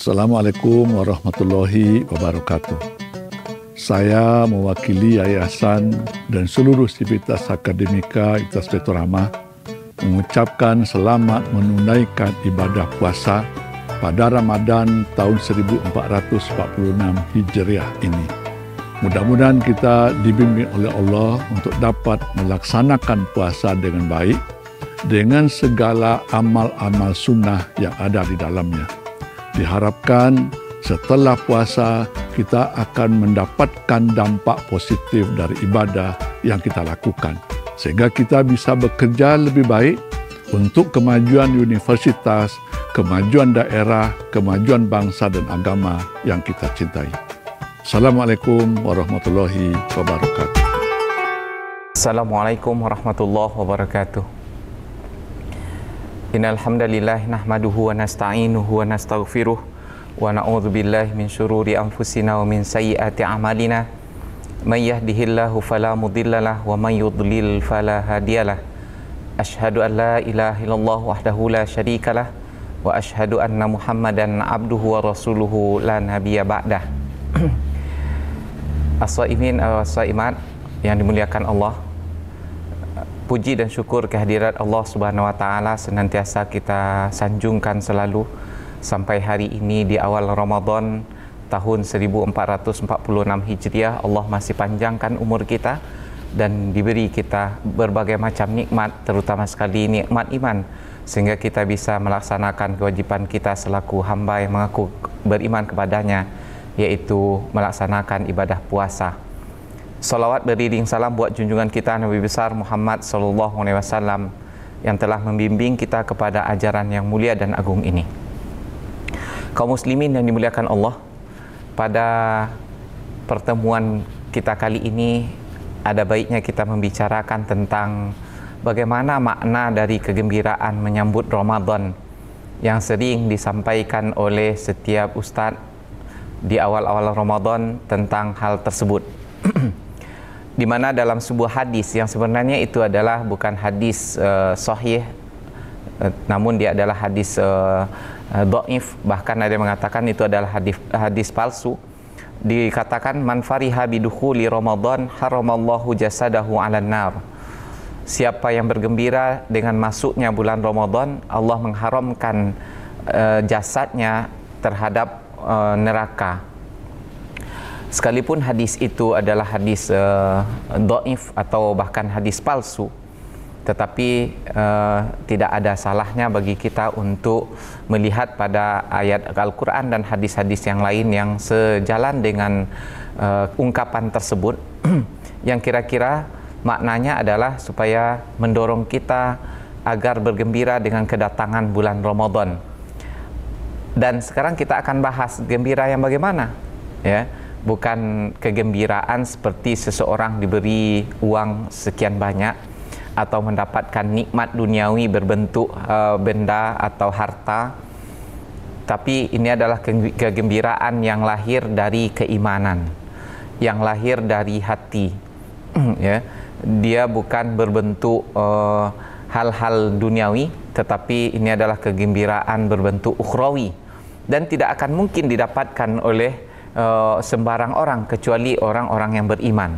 Assalamualaikum warahmatullahi wabarakatuh. Saya mewakili yayasan dan seluruh sivitas akademika Universitas Pelita Rahmah mengucapkan selamat menunaikan ibadah puasa pada Ramadan tahun 1446 Hijriah ini. Mudah-mudahan kita dibimbing oleh Allah untuk dapat melaksanakan puasa dengan baik dengan segala amal-amal sunnah yang ada di dalamnya. Diharapkan setelah puasa kita akan mendapatkan dampak positif dari ibadah yang kita lakukan, sehingga kita bisa bekerja lebih baik untuk kemajuan universitas, kemajuan daerah, kemajuan bangsa dan agama yang kita cintai. Assalamualaikum warahmatullahi wabarakatuh. Assalamualaikum warahmatullahi wabarakatuh. Innal hamdalillah nahmaduhu wa nasta'inuhu wa nastaghfiruh wa na'udzu billahi min syururi anfusina wa min sayyiati a'malina. May yahdihillahu fala mudhillalah wa may yudlil fala hadiyalah. Asyhadu an la ilaha illallah wahdahu la syarikalah wa asyhadu anna Muhammadan abduhu wa rasuluhu la nabiyya ba'dah. As-shaimin was-shaimat yang dimuliakan Allah, puji dan syukur kehadirat Allah Subhanahu wa taala senantiasa kita sanjungkan selalu sampai hari ini di awal Ramadan tahun 1446 Hijriah. Allah masih panjangkan umur kita dan diberi kita berbagai macam nikmat, terutama sekali nikmat iman, sehingga kita bisa melaksanakan kewajiban kita selaku hamba yang mengaku beriman kepadanya, yaitu melaksanakan ibadah puasa. Salawat beriring salam buat junjungan kita Nabi besar Muhammad sallallahu alaihi wasallam yang telah membimbing kita kepada ajaran yang mulia dan agung ini. Kaum muslimin yang dimuliakan Allah, pada pertemuan kita kali ini ada baiknya kita membicarakan tentang bagaimana makna dari kegembiraan menyambut Ramadan yang sering disampaikan oleh setiap ustaz di awal-awal Ramadan tentang hal tersebut. Di mana dalam sebuah hadis yang sebenarnya itu adalah bukan hadis sahih, namun dia adalah hadis dhaif, bahkan ada yang mengatakan itu adalah hadis palsu. Dikatakan man fariha bidukhuli Ramadan haramallahu jasadahu 'alan nar. Siapa yang bergembira dengan masuknya bulan Ramadan, Allah mengharamkan jasadnya terhadap neraka. Sekalipun hadis itu adalah hadis dhaif atau bahkan hadis palsu, tetapi tidak ada salahnya bagi kita untuk melihat pada ayat Al-Quran dan hadis-hadis yang lain yang sejalan dengan ungkapan tersebut yang kira-kira maknanya adalah supaya mendorong kita agar bergembira dengan kedatangan bulan Ramadan. Dan sekarang kita akan bahas gembira yang bagaimana, ya, bukan kegembiraan seperti seseorang diberi uang sekian banyak atau mendapatkan nikmat duniawi berbentuk benda atau harta, tapi ini adalah kegembiraan yang lahir dari keimanan, yang lahir dari hati, ya. Dia bukan berbentuk hal-hal duniawi, tetapi ini adalah kegembiraan berbentuk ukhrawi dan tidak akan mungkin didapatkan oleh sembarang orang kecuali orang-orang yang beriman.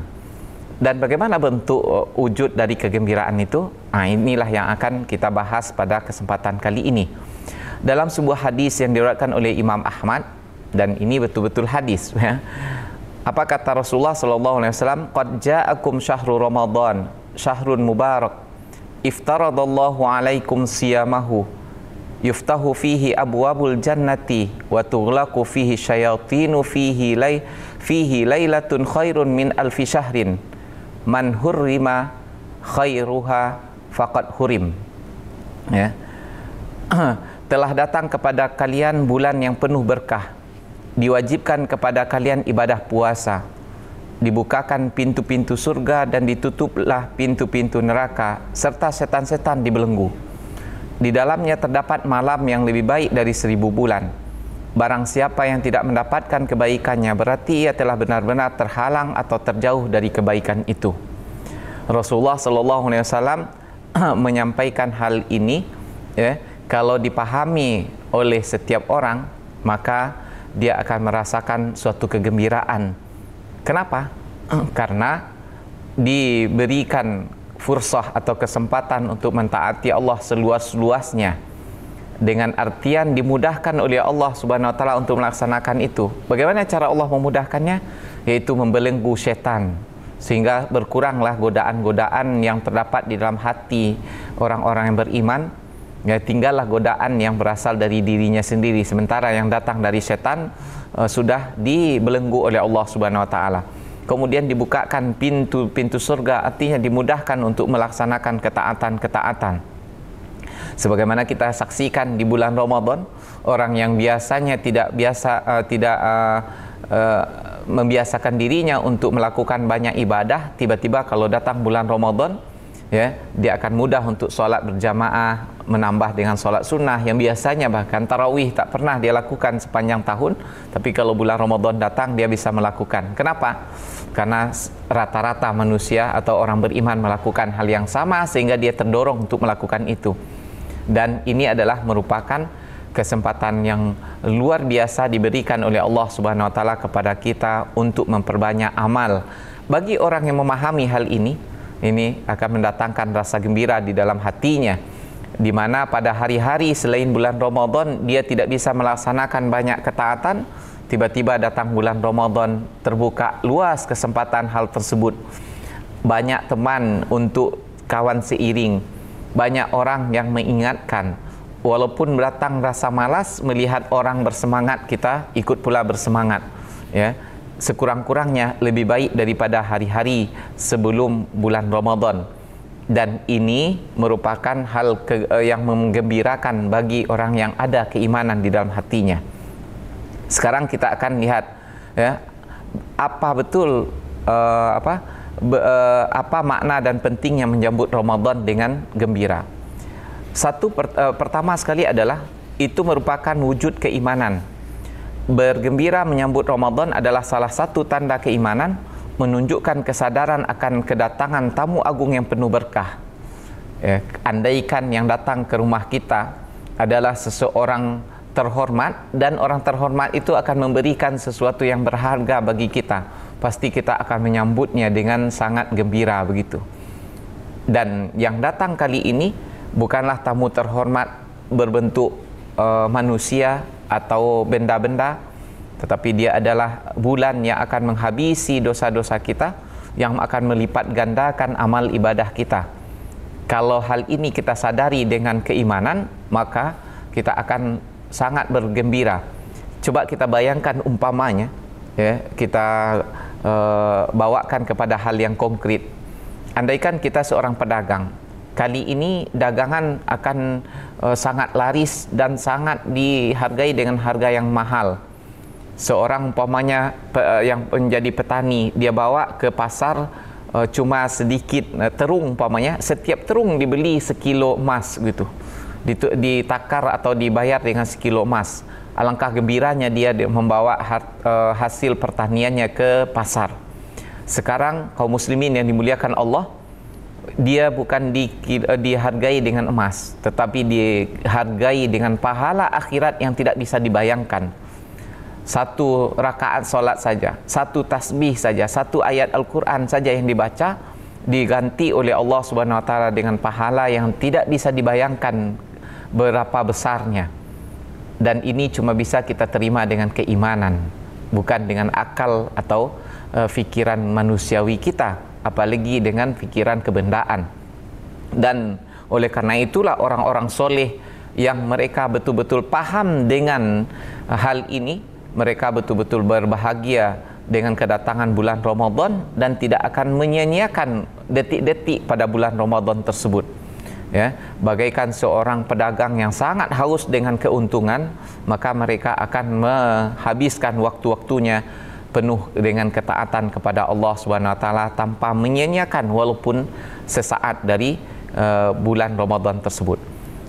Dan bagaimana bentuk wujud dari kegembiraan itu? Nah, inilah yang akan kita bahas pada kesempatan kali ini. Dalam sebuah hadis yang diriwayatkan oleh Imam Ahmad, dan ini betul-betul hadis, ya. Apa kata Rasulullah sallallahu alaihi wasallam? Qad ja'akum syahrul Ramadan, syahrun mubarak. Iftaradallahu alaikum siyamahu. Yuftahu fihi abwabul jannati wa tughlaqu fihi syayatinu fihi lailatun khairun min alfi syahrin. Man hurrima khairuha faqad hurim. Ya. Telah datang kepada kalian bulan yang penuh berkah. Diwajibkan kepada kalian ibadah puasa. Dibukakan pintu-pintu surga dan ditutuplah pintu-pintu neraka, serta setan-setan dibelenggu. Di dalamnya terdapat malam yang lebih baik dari 1000 bulan. Barang siapa yang tidak mendapatkan kebaikannya, berarti ia telah benar-benar terhalang atau terjauh dari kebaikan itu. Rasulullah SAW menyampaikan hal ini, ya, kalau dipahami oleh setiap orang, maka dia akan merasakan suatu kegembiraan. Kenapa? Karena diberikan fursah atau kesempatan untuk mentaati Allah seluas-luasnya, dengan artian dimudahkan oleh Allah Subhanahu wa taala untuk melaksanakan itu. Bagaimana cara Allah memudahkannya? Yaitu membelenggu syaitan, sehingga berkuranglah godaan-godaan yang terdapat di dalam hati orang-orang yang beriman. Ya, tinggallah godaan yang berasal dari dirinya sendiri, sementara yang datang dari syaitan sudah dibelenggu oleh Allah Subhanahu wa taala. Kemudian dibukakan pintu surga, artinya dimudahkan untuk melaksanakan ketaatan-ketaatan. Sebagaimana kita saksikan di bulan Ramadan, orang yang biasanya tidak membiasakan dirinya untuk melakukan banyak ibadah, tiba-tiba kalau datang bulan Ramadan, ya, dia akan mudah untuk sholat berjamaah, menambah dengan sholat sunnah yang biasanya bahkan tarawih tak pernah dia lakukan sepanjang tahun, tapi kalau bulan Ramadan datang dia bisa melakukan. Kenapa? Karena rata-rata manusia atau orang beriman melakukan hal yang sama, sehingga dia terdorong untuk melakukan itu. Dan ini adalah merupakan kesempatan yang luar biasa diberikan oleh Allah Subhanahu wa taala kepada kita untuk memperbanyak amal. Bagi orang yang memahami hal ini akan mendatangkan rasa gembira di dalam hatinya, di mana pada hari-hari selain bulan Ramadan dia tidak bisa melaksanakan banyak ketaatan, tiba-tiba datang bulan Ramadan, terbuka luas kesempatan hal tersebut. Banyak teman untuk kawan seiring, banyak orang yang mengingatkan. Walaupun datang rasa malas melihat orang bersemangat, kita ikut pula bersemangat, ya. Sekurang-kurangnya lebih baik daripada hari-hari sebelum bulan Ramadan. Dan ini merupakan hal yang menggembirakan bagi orang yang ada keimanan di dalam hatinya. Sekarang kita akan lihat, ya, apa betul apa makna dan pentingnya menyambut Ramadan dengan gembira. Pertama sekali adalah itu merupakan wujud keimanan. Bergembira menyambut Ramadan adalah salah satu tanda keimanan, menunjukkan kesadaran akan kedatangan tamu agung yang penuh berkah. Andaikan yang datang ke rumah kita adalah seseorang terhormat, dan orang terhormat itu akan memberikan sesuatu yang berharga bagi kita, pasti kita akan menyambutnya dengan sangat gembira begitu. Dan yang datang kali ini bukanlah tamu terhormat berbentuk manusia atau benda-benda, tetapi dia adalah bulan yang akan menghabisi dosa-dosa kita, yang akan melipat gandakan amal ibadah kita. Kalau hal ini kita sadari dengan keimanan, maka kita akan sangat bergembira. Coba kita bayangkan umpamanya, ya, kita bawakan kepada hal yang konkret. Andaikan kita seorang pedagang, kali ini dagangan akan sangat laris dan sangat dihargai dengan harga yang mahal. Seorang umpamanya yang menjadi petani, dia bawa ke pasar cuma sedikit terung umpamanya, setiap terung dibeli sekilo emas gitu, ditakar atau dibayar dengan sekilo emas. Alangkah gembiranya dia membawa hasil pertaniannya ke pasar. Sekarang kaum muslimin yang dimuliakan Allah, dia bukan dihargai dengan emas, tetapi dihargai dengan pahala akhirat yang tidak bisa dibayangkan. Satu rakaat solat saja, satu tasbih saja, satu ayat Al-Quran saja yang dibaca, diganti oleh Allah Subhanahu wa taala dengan pahala yang tidak bisa dibayangkan berapa besarnya. Dan ini cuma bisa kita terima dengan keimanan, bukan dengan akal atau fikiran manusiawi kita, apalagi dengan fikiran kebendaan. Dan oleh karena itulah orang-orang soleh yang mereka betul-betul paham dengan hal ini, mereka betul-betul berbahagia dengan kedatangan bulan Ramadan dan tidak akan menyia-nyiakan detik-detik pada bulan Ramadan tersebut. Ya, bagaikan seorang pedagang yang sangat haus dengan keuntungan, maka mereka akan menghabiskan waktu-waktunya penuh dengan ketaatan kepada Allah Subhanahu wa taala tanpa menyia-nyiakan walaupun sesaat dari bulan Ramadan tersebut.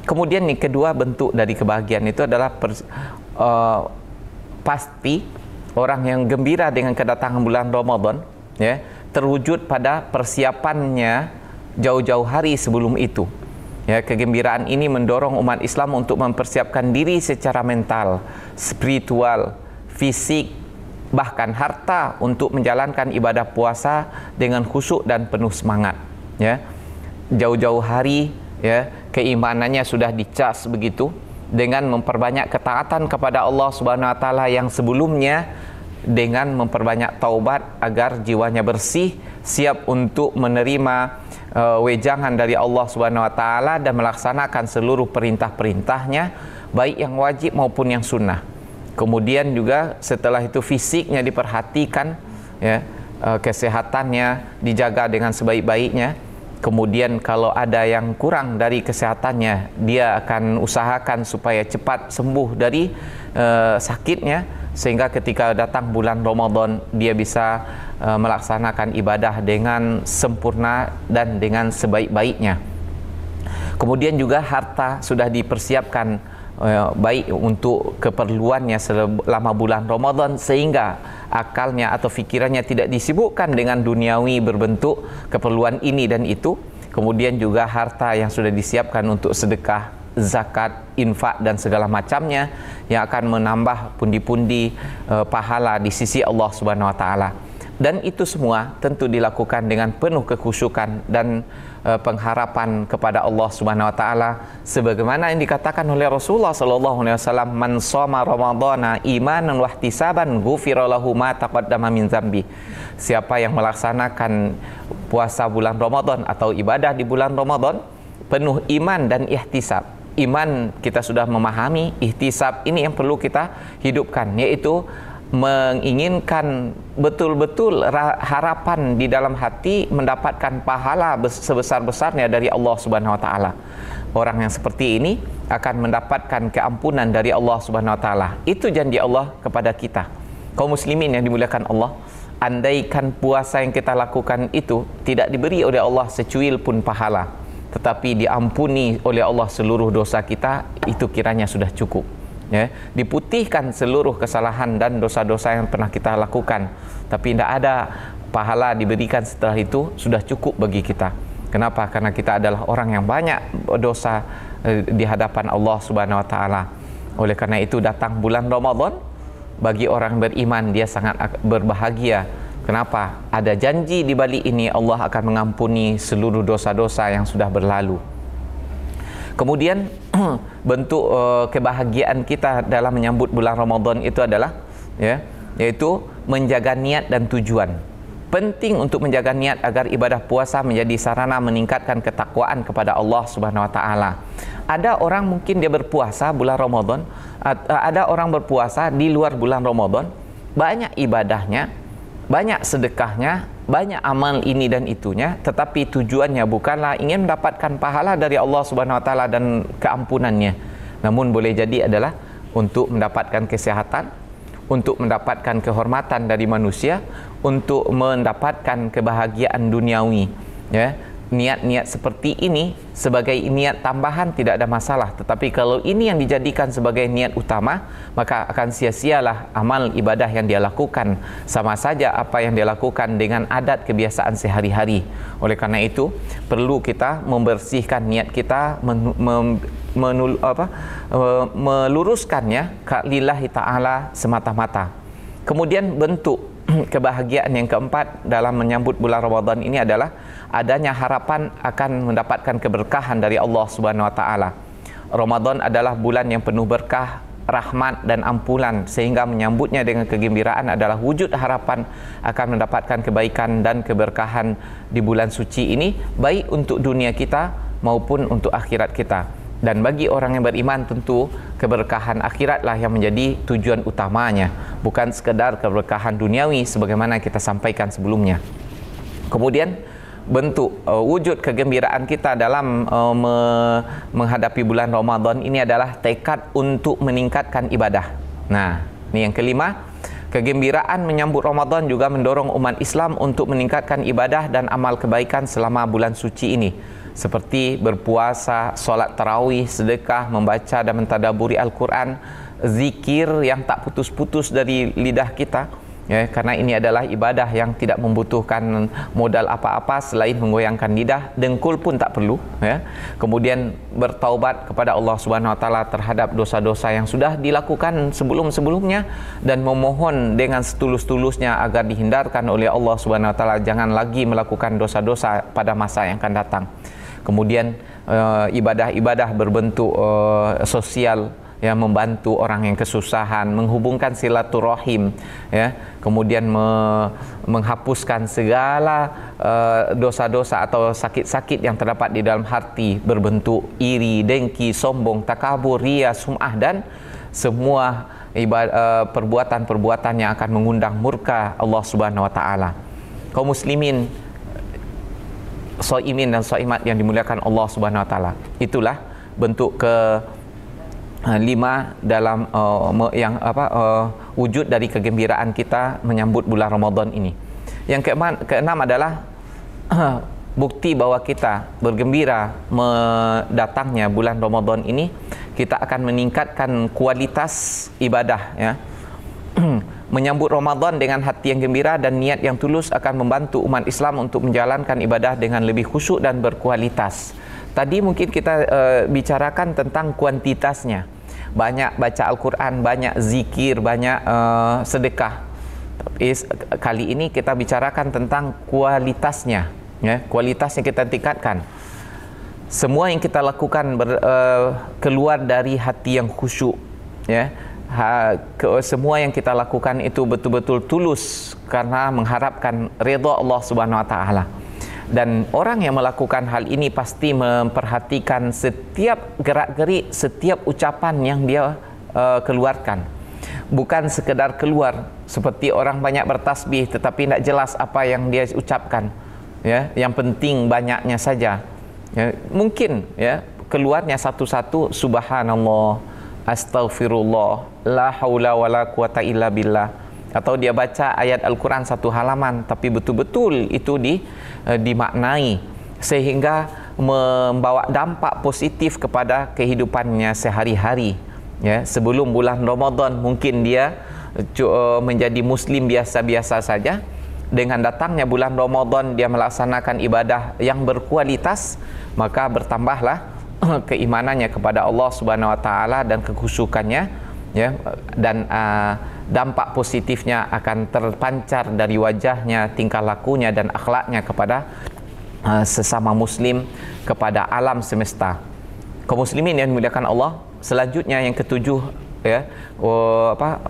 Kemudian yang kedua bentuk dari kebahagiaan itu adalah pasti orang yang gembira dengan kedatangan bulan Ramadan, ya, terwujud pada persiapannya jauh-jauh hari sebelum itu. Ya, kegembiraan ini mendorong umat Islam untuk mempersiapkan diri secara mental, spiritual, fisik, bahkan harta untuk menjalankan ibadah puasa dengan khusyuk dan penuh semangat. Ya, jauh-jauh hari, ya, keimanannya sudah dicas begitu dengan memperbanyak ketaatan kepada Allah Subhanahu wa taala yang sebelumnya, dengan memperbanyak taubat agar jiwanya bersih, siap untuk menerima wejangan dari Allah Subhanahu wa taala dan melaksanakan seluruh perintah-perintahnya, baik yang wajib maupun yang sunnah. Kemudian juga setelah itu fisiknya diperhatikan, ya, kesehatannya dijaga dengan sebaik-baiknya. Kemudian kalau ada yang kurang dari kesehatannya, dia akan usahakan supaya cepat sembuh dari sakitnya, sehingga ketika datang bulan Ramadan dia bisa melaksanakan ibadah dengan sempurna dan dengan sebaik-baiknya. Kemudian juga harta sudah dipersiapkan baik untuk keperluannya selama bulan Ramadan, sehingga akalnya atau fikirannya tidak disibukkan dengan duniawi berbentuk keperluan ini dan itu. Kemudian juga harta yang sudah disiapkan untuk sedekah, zakat, infak dan segala macamnya yang akan menambah pundi-pundi pahala di sisi Allah Subhanahu wa taala. Dan itu semua tentu dilakukan dengan penuh kekhusyukan dan pengharapan kepada Allah Subhanahu wa taala, sebagaimana yang dikatakan oleh Rasulullah sallallahu alaihi wasallam, "Man shoma ramadhana imanan wa ihtisaban ghufira lahu ma taqaddama min dzambi." Siapa yang melaksanakan puasa bulan Ramadan atau ibadah di bulan Ramadan penuh iman dan ihtisab. Iman kita sudah memahami, ihtisab ini yang perlu kita hidupkan, yaitu menginginkan betul-betul harapan di dalam hati mendapatkan pahala sebesar-besarnya dari Allah Subhanahu wa taala. Orang yang seperti ini akan mendapatkan keampunan dari Allah Subhanahu wa taala. Itu janji Allah kepada kita. Kaum muslimin yang dimuliakan Allah, andaikan puasa yang kita lakukan itu tidak diberi oleh Allah secuil pun pahala, tetapi diampuni oleh Allah seluruh dosa kita, itu kiranya sudah cukup. Ya, diputihkan seluruh kesalahan dan dosa-dosa yang pernah kita lakukan, tapi tidak ada pahala diberikan setelah itu, sudah cukup bagi kita. Kenapa? Karena kita adalah orang yang banyak dosa di hadapan Allah Subhanahu wa taala. Oleh karena itu datang bulan Ramadan, bagi orang beriman dia sangat berbahagia. Kenapa? Ada janji di balik ini, Allah akan mengampuni seluruh dosa-dosa yang sudah berlalu. Kemudian bentuk kebahagiaan kita dalam menyambut bulan Ramadan itu adalah, ya, yaitu menjaga niat dan tujuan. Penting untuk menjaga niat agar ibadah puasa menjadi sarana meningkatkan ketakwaan kepada Allah Subhanahu wa taala. Ada orang mungkin dia berpuasa bulan Ramadan, ada orang berpuasa di luar bulan Ramadan, banyak ibadahnya, banyak sedekahnya, banyak amal ini dan itunya, tetapi tujuannya bukanlah ingin mendapatkan pahala dari Allah Subhanahu wa taala dan keampunannya, namun boleh jadi adalah untuk mendapatkan kesehatan, untuk mendapatkan kehormatan dari manusia, untuk mendapatkan kebahagiaan duniawi. Ya, niat-niat seperti ini sebagai niat tambahan tidak ada masalah, tetapi kalau ini yang dijadikan sebagai niat utama, maka akan sia-sialah amal ibadah yang dia lakukan, sama saja apa yang dia lakukan dengan adat kebiasaan sehari-hari. Oleh karena itu perlu kita membersihkan niat kita, meluruskannya lillahi ta'ala semata-mata. Kemudian bentuk kebahagiaan yang keempat dalam menyambut bulan Ramadan ini adalah adanya harapan akan mendapatkan keberkahan dari Allah Subhanahu wa taala. Ramadan adalah bulan yang penuh berkah, rahmat dan ampunan, sehingga menyambutnya dengan kegembiraan adalah wujud harapan akan mendapatkan kebaikan dan keberkahan di bulan suci ini, baik untuk dunia kita maupun untuk akhirat kita. Dan bagi orang yang beriman tentu keberkahan akhiratlah yang menjadi tujuan utamanya, bukan sekedar keberkahan duniawi sebagaimana kita sampaikan sebelumnya. Kemudian bentuk wujud kegembiraan kita dalam menghadapi bulan Ramadan ini adalah tekad untuk meningkatkan ibadah. Nah, ini yang kelima. Kegembiraan menyambut Ramadan juga mendorong umat Islam untuk meningkatkan ibadah dan amal kebaikan selama bulan suci ini, seperti berpuasa, solat tarawih, sedekah, membaca dan mentadaburi Al-Quran, zikir yang tak putus-putus dari lidah kita, ya, karena ini adalah ibadah yang tidak membutuhkan modal apa-apa selain menggoyangkan lidah, dengkul pun tak perlu, ya. Kemudian bertaubat kepada Allah Subhanahu wa taala terhadap dosa-dosa yang sudah dilakukan sebelum-sebelumnya dan memohon dengan setulus-tulusnya agar dihindarkan oleh Allah Subhanahu wa taala jangan lagi melakukan dosa-dosa pada masa yang akan datang. Kemudian ibadah-ibadah berbentuk sosial, ya, membantu orang yang kesusahan, menghubungkan silaturahim, ya, kemudian menghapuskan segala dosa-dosa atau sakit-sakit yang terdapat di dalam hati berbentuk iri, dengki, sombong, takabur, riya, sum'ah dan semua perbuatan-perbuatan yang akan mengundang murka Allah Subhanahu wa taala. Kaum muslimin, shaimin dan shaimat yang dimuliakan Allah Subhanahu wa taala, itulah bentuk lima dalam wujud dari kegembiraan kita menyambut bulan Ramadan ini. Yang keenam adalah bukti bahwa kita bergembira mendatangnya bulan Ramadan ini, kita akan meningkatkan kualitas ibadah, ya. Menyambut Ramadan dengan hati yang gembira dan niat yang tulus akan membantu umat Islam untuk menjalankan ibadah dengan lebih khusyuk dan berkualitas. Tadi mungkin kita bicarakan tentang kuantitasnya. Banyak baca Al-Quran, banyak zikir, banyak sedekah. Tapi kali ini kita bicarakan tentang kualitasnya, ya, kualitasnya kita tingkatkan. Semua yang kita lakukan keluar dari hati yang khusyuk, ya. Semua yang kita lakukan itu betul-betul tulus karena mengharapkan redha Allah Subhanahu wa taala. Dan orang yang melakukan hal ini pasti memperhatikan setiap gerak-gerik, setiap ucapan yang dia keluarkan. Bukan sekedar keluar seperti orang banyak bertasbih tetapi tidak jelas apa yang dia ucapkan, ya. Yang penting banyaknya saja, ya. Mungkin, ya, keluarnya satu-satu subhanallah, astaghfirullah, la haula wala quwata illa billah, atau dia baca ayat Al-Quran satu halaman tapi betul-betul itu dimaknai sehingga membawa dampak positif kepada kehidupannya sehari-hari, ya. Sebelum bulan Ramadan mungkin dia menjadi muslim biasa-biasa saja. Dengan datangnya bulan Ramadan dia melaksanakan ibadah yang berkualitas, maka bertambahlah keimanannya kepada Allah Subhanahu wa taala dan kekhusyukannya, ya, dan dampak positifnya akan terpancar dari wajahnya, tingkah lakunya dan akhlaknya kepada sesama muslim, kepada alam semesta. Kaum muslimin yang dimuliakan Allah, selanjutnya yang ketujuh, ya,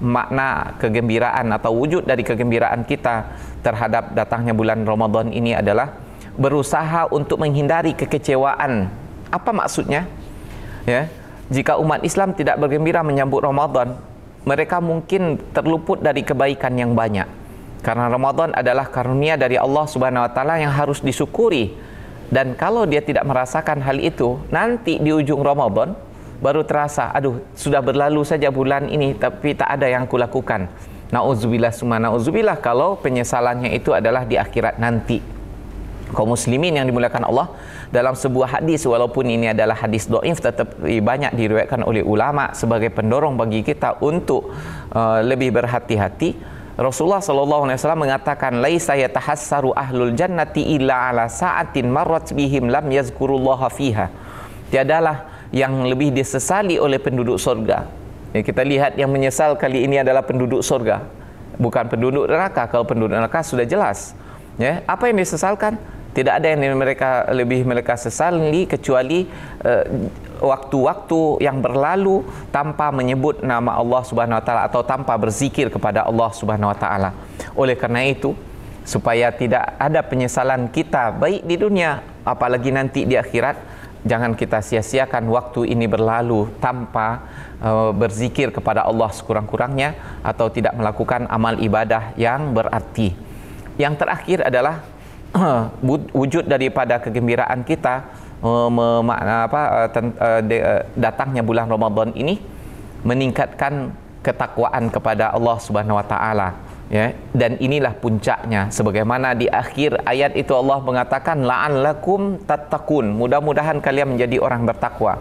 makna kegembiraan atau wujud dari kegembiraan kita terhadap datangnya bulan Ramadan ini adalah berusaha untuk menghindari kekecewaan. Apa maksudnya? Ya, jika umat Islam tidak bergembira menyambut Ramadan, mereka mungkin terluput dari kebaikan yang banyak. Karena Ramadan adalah karunia dari Allah Subhanahu wa taala yang harus disyukuri. Dan kalau dia tidak merasakan hal itu, nanti di ujung Ramadan baru terasa, aduh, sudah berlalu saja bulan ini tapi tak ada yang kulakukan. Nauzubillah summa nauzubillah kalau penyesalannya itu adalah di akhirat nanti. Kaum muslimin yang dimuliakan Allah, dalam sebuah hadis, walaupun ini adalah hadis dhaif tetapi banyak diriwayatkan oleh ulama sebagai pendorong bagi kita untuk lebih berhati-hati. Rasulullah SAW mengatakan, laisa yatahassaru ahlul jannati illa ala sa'atin marrat bihim lam yazkurullaha fiha. Tiadalah yang lebih disesali oleh penduduk surga. Ya, kita lihat yang menyesal kali ini adalah penduduk surga, bukan penduduk neraka. Kalau penduduk neraka sudah jelas, ya, apa yang disesalkan? Tidak ada yang mereka sesali kecuali waktu-waktu yang berlalu tanpa menyebut nama Allah Subhanahu wa taala atau tanpa berzikir kepada Allah Subhanahu wa taala. Oleh karena itu, supaya tidak ada penyesalan kita baik di dunia apalagi nanti di akhirat, jangan kita sia-siakan waktu ini berlalu tanpa berzikir kepada Allah sekurang-kurangnya atau tidak melakukan amal ibadah yang berarti. Yang terakhir adalah wujud daripada kegembiraan kita datangnya bulan Ramadan ini meningkatkan ketakwaan kepada Allah Subhanahu wa taala, ya. Dan inilah puncaknya, sebagaimana di akhir ayat itu Allah mengatakan la'allakum tattaqun, mudah-mudahan kalian menjadi orang bertakwa.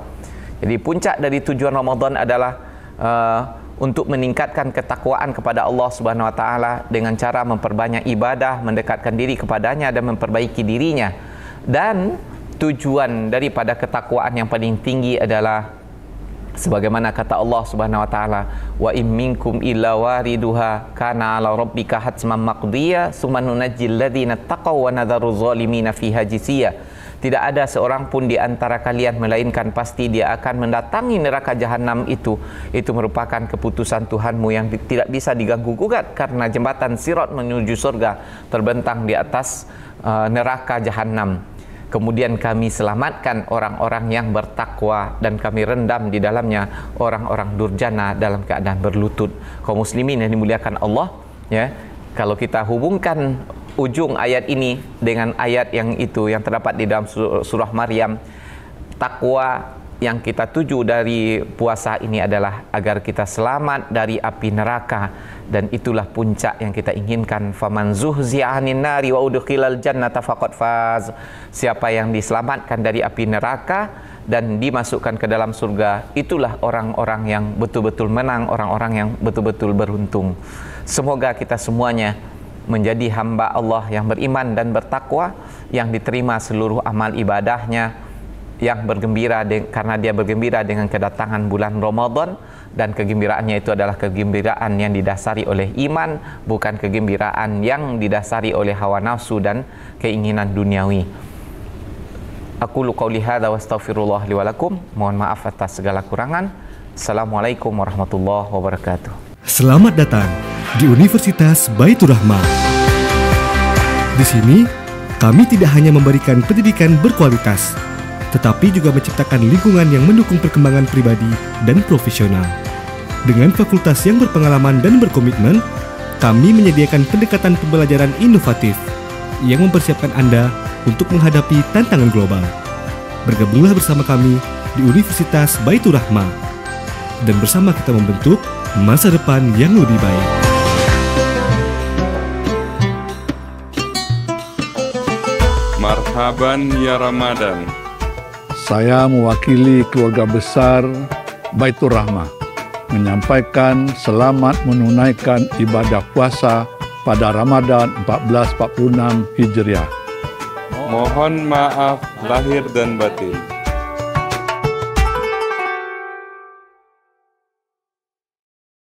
Jadi puncak dari tujuan Ramadan adalah untuk meningkatkan ketakwaan kepada Allah Subhanahu wa taala dengan cara memperbanyak ibadah, mendekatkan diri kepadanya dan memperbaiki dirinya. Dan tujuan daripada ketakwaan yang paling tinggi adalah sebagaimana kata Allah Subhanahu wa taala, wa in minkum illa wariduha kana 'ala rabbika hatman maqdiya tsumma nunajjil ladzina taqaw wa nadharu zalimina fiha jisiyya. Tidak ada seorang pun di antara kalian melainkan pasti dia akan mendatangi neraka jahanam itu. Itu merupakan keputusan Tuhanmu yang tidak bisa diganggu gugat, karena jembatan Sirat menuju surga terbentang di atas neraka jahanam. Kemudian kami selamatkan orang-orang yang bertakwa dan kami rendam di dalamnya orang-orang durjana dalam keadaan berlutut. Kaum muslimin yang dimuliakan Allah, ya, kalau kita hubungkan ujung ayat ini dengan ayat yang itu yang terdapat di dalam surah Maryam, takwa yang kita tuju dari puasa ini adalah agar kita selamat dari api neraka, dan itulah puncak yang kita inginkan. Faman zuhzi'a 'anil nari wa udkhilal jannata faqad faz. Siapa yang diselamatkan dari api neraka dan dimasukkan ke dalam surga, itulah orang-orang yang betul-betul menang, orang-orang yang betul-betul beruntung. Semoga kita semuanya menjadi hamba Allah yang beriman dan bertakwa, yang diterima seluruh amal ibadahnya, yang bergembira karena dia bergembira dengan kedatangan bulan Ramadan, dan kegembiraannya itu adalah kegembiraan yang didasari oleh iman, bukan kegembiraan yang didasari oleh hawa nafsu dan keinginan duniawi. Aqulu qauli hadza wa astaghfirullah li wa lakum. Mohon maaf atas segala kurangan. Assalamualaikum warahmatullahi wabarakatuh. Selamat datang di Universitas Baitur Rahmah. Di sini, kami tidak hanya memberikan pendidikan berkualitas, tetapi juga menciptakan lingkungan yang mendukung perkembangan pribadi dan profesional. Dengan fakultas yang berpengalaman dan berkomitmen, kami menyediakan pendekatan pembelajaran inovatif yang mempersiapkan Anda untuk menghadapi tantangan global. Bergabunglah bersama kami di Universitas Baitur Rahmah, dan bersama kita membentuk masa depan yang lebih baik. Marhaban ya Ramadan. Saya mewakili keluarga besar Baitur Rahmah menyampaikan selamat menunaikan ibadah puasa pada Ramadan 1446 Hijriah. Mohon maaf lahir dan batin.